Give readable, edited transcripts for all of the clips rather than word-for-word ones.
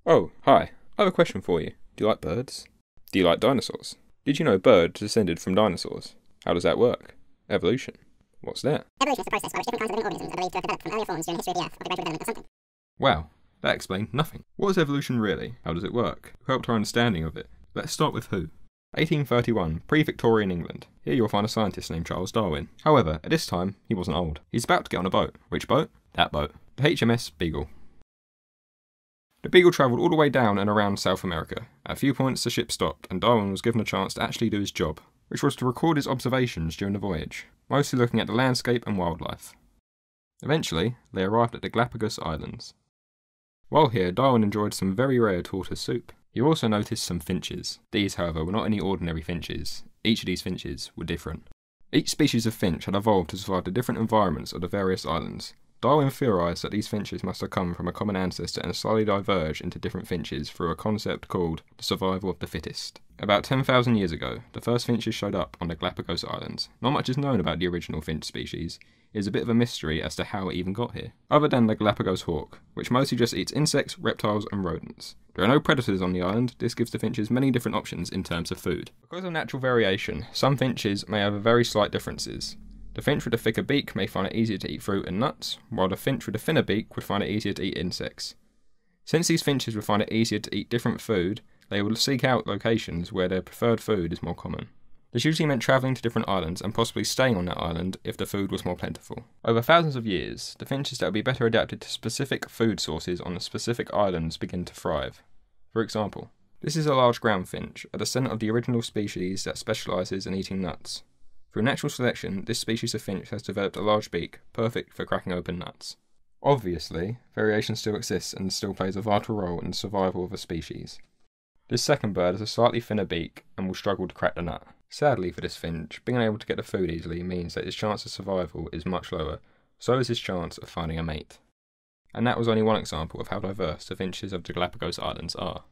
Oh, hi. I have a question for you. Do you like birds? Do you like dinosaurs? Did you know birds descended from dinosaurs? How does that work? Evolution. What's that? Evolution is the process by which different kinds of living organisms are believed to have developed from earlier forms during the history of the Earth or the gradual development of something. Wow, that explained nothing. What is evolution really? How does it work? Who helped our understanding of it? Let's start with who. 1831, pre-Victorian England. Here you'll find a scientist named Charles Darwin. However, at this time, he wasn't old. He's about to get on a boat. Which boat? That boat. The HMS Beagle. The Beagle travelled all the way down and around South America. At a few points the ship stopped, and Darwin was given a chance to actually do his job, which was to record his observations during the voyage, mostly looking at the landscape and wildlife. Eventually, they arrived at the Galapagos Islands. While here, Darwin enjoyed some very rare tortoise soup. He also noticed some finches. These, however, were not any ordinary finches. Each of these finches were different. Each species of finch had evolved to survive the different environments of the various islands. Darwin theorised that these finches must have come from a common ancestor and slightly diverged into different finches through a concept called the survival of the fittest. About 10,000 years ago, the first finches showed up on the Galapagos Islands. Not much is known about the original finch species. It is a bit of a mystery as to how it even got here, other than the Galapagos hawk, which mostly just eats insects, reptiles and rodents. There are no predators on the island. This gives the finches many different options in terms of food. Because of natural variation, some finches may have very slight differences. The finch with a thicker beak may find it easier to eat fruit and nuts, while the finch with a thinner beak would find it easier to eat insects. Since these finches would find it easier to eat different food, they will seek out locations where their preferred food is more common. This usually meant travelling to different islands and possibly staying on that island if the food was more plentiful. Over thousands of years, the finches that would be better adapted to specific food sources on the specific islands begin to thrive. For example, this is a large ground finch, a descendant of the original species that specialises in eating nuts. Through natural selection, this species of finch has developed a large beak, perfect for cracking open nuts. Obviously, variation still exists and still plays a vital role in the survival of a species. This second bird has a slightly thinner beak and will struggle to crack the nut. Sadly for this finch, being able to get the food easily means that his chance of survival is much lower, so is his chance of finding a mate. And that was only one example of how diverse the finches of the Galapagos Islands are.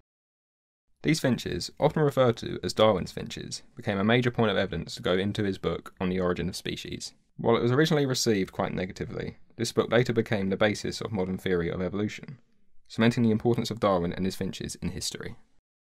These finches, often referred to as Darwin's finches, became a major point of evidence to go into his book on the origin of species. While it was originally received quite negatively, this book later became the basis of modern theory of evolution, cementing the importance of Darwin and his finches in history.